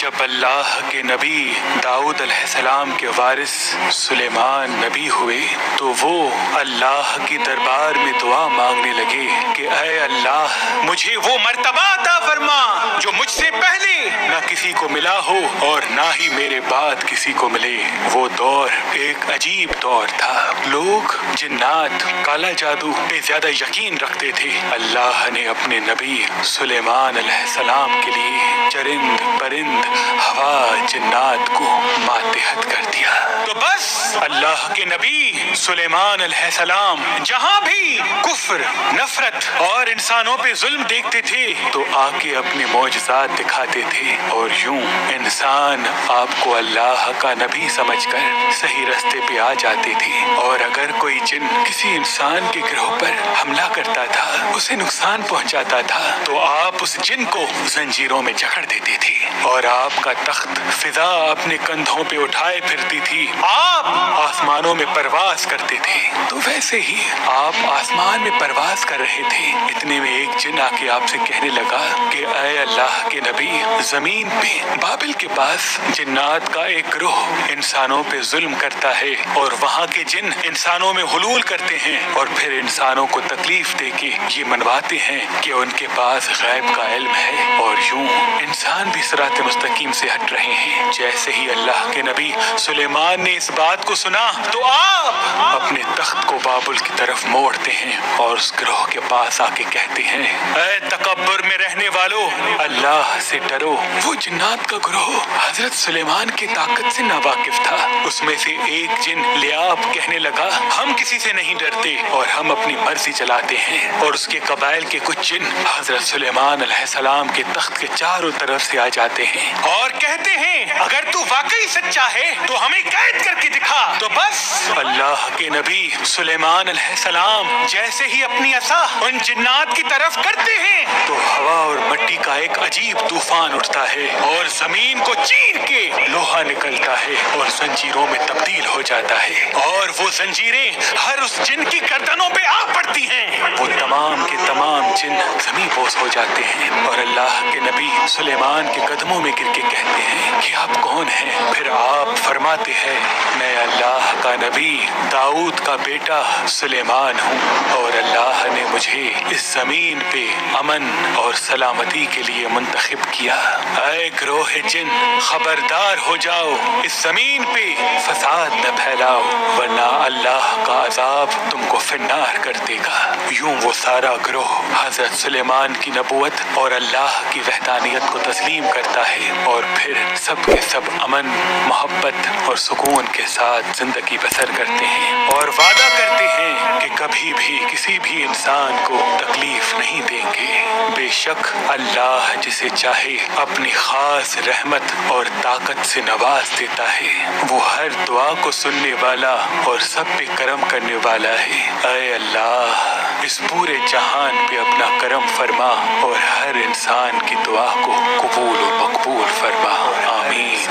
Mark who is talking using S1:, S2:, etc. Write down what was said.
S1: جب اللہ کے نبی داؤد علیہ السلام کے وارث سلیمان نبی ہوئے تو وہ اللہ کی دربار میں دعا مانگنے لگے کہ اے اللہ مجھے وہ مرتبہ عطا فرما جو مجھ سے پہلے نہ کسی کو ملا ہو اور نہ ہی میرے بعد کسی کو ملے۔ وہ دور ایک عجیب دور تھا، لوگ جنات کالا جادو پہ زیادہ یقین رکھتے تھے۔ اللہ نے اپنے نبی سلیمان علیہ السلام کے لیے چرند پرند ہوا جنات کو ماتحت کر دیا۔ تو بس اللہ کے نبی سلیمان علیہ السلام جہاں بھی کفر نفرت اور انسانوں پہ ظلم دیکھتے تھے تو آ کے اپنے معجزات دکھاتے تھے، اور یوں انسان آپ کو اللہ کا نبی سمجھ کر صحیح راستے پہ آ جاتے تھے۔ اور اگر کوئی جن کسی انسان کے گروہ پر حملہ کرتا تھا، اسے نقصان پہنچاتا تھا، تو آپ اس جن کو زنجیروں میں جکڑ دیتے تھے اور آپ کا تخت فضا اپنے کندھوں پہ اٹھائے پھرتی تھی، آپ آسمانوں میں پرواز کرتے تھے۔ تو ویسے ہی آپ آسمان میں پرواز کر رہے تھے، اتنے میں ایک جن آ کے آپ سے کہنے لگا کہ اے اللہ کے نبی، زمین پہ بابل کے پاس جنات کا ایک گروہ انسانوں پہ ظلم کرتا ہے، اور وہاں کے جن انسانوں میں حلول کرتے ہیں اور پھر انسانوں کو تکلیف دے کے یہ منواتے ہیں کہ ان کے پاس غیب کا علم ہے، اور یوں انسان بھی صراط مستقیم سے ہٹ رہے ہیں۔ جیسے ہی اللہ کے نبی سلیمان نے اس بات کو سنا تو آپ اپنے تخت کو بابل کی طرف موڑتے ہیں اور اس گروہ کے پاس آ کے کہتے ہیں اے تکبر میں رہنے والو، اللہ سے ڈرو۔ وہ جنات کا گروہ حضرت سلیمان کی طاقت سے ناواقف تھا۔ اس میں سے ایک جن لیاب کہنے لگا ہم کسی سے نہیں ڈرتے اور ہم اپنی مرضی چلاتے ہیں، اور اس کے قبائل کے کچھ جن حضرت سلیمان علیہ السلام کے تخت کے چاروں طرف سے آ جاتے ہیں اور کہتے ہیں اگر تو واقعی سچا ہے تو ہمیں قید کر کے دکھا۔ تو بس اللہ کے نبی سلیمان علیہ السلام جیسے ہی اپنی عصا ان جنات کی طرف کرتے ہیں تو ہوا اور مٹی کا ایک عجیب طوفان اٹھتا ہے اور زمین کو چیر کے لوہا نکلتا ہے اور زنجیروں میں تبدیل ہو جاتا ہے، اور وہ زنجیریں ہر اس جن کی گردنوں پہ آ پڑتی ہیں۔ وہ تمام کے تمام جن زمین بوس ہو جاتے ہیں اور اللہ کے نبی سلیمان کے قدموں میں گر کے کہتے ہیں کہ آپ کون ہیں؟ پھر آپ فرماتے ہیں میں اللہ کا نبی داؤد کا بیٹا سلیمان ہوں، اور اللہ نے مجھے اس زمین پہ امن اور سلامتی کے لیے منتخب کیا۔ اے گروہ جن، خبردار ہو جاؤ، اس زمین پہ فساد نہ پھیلاؤ ورنہ اللہ کا عذاب تم کو فنار کر دے گا۔ یوں وہ سارا گروہ حضرت سلیمان کی نبوت اور اللہ کی وحدانیت کو تسلیم کرتا ہے، اور پھر سب کے سب امن محبت اور سکون کے ساتھ زندگی بسر کرتے ہیں اور وعدہ کرتے ہیں کہ کبھی بھی کسی بھی انسان کو تکلیف نہیں دیں گے۔ بے شک اللہ جسے چاہے اپنی خاص رحمت اور طاقت سے نواز دیتا ہے، وہ ہر دعا کو سننے والا اور سب پہ کرم کرنے والا ہے۔ اے اللہ اس پورے جہان پہ اپنا کرم فرما اور ہر انسان کی دعا کو قبول و مقبول فرما، آمین۔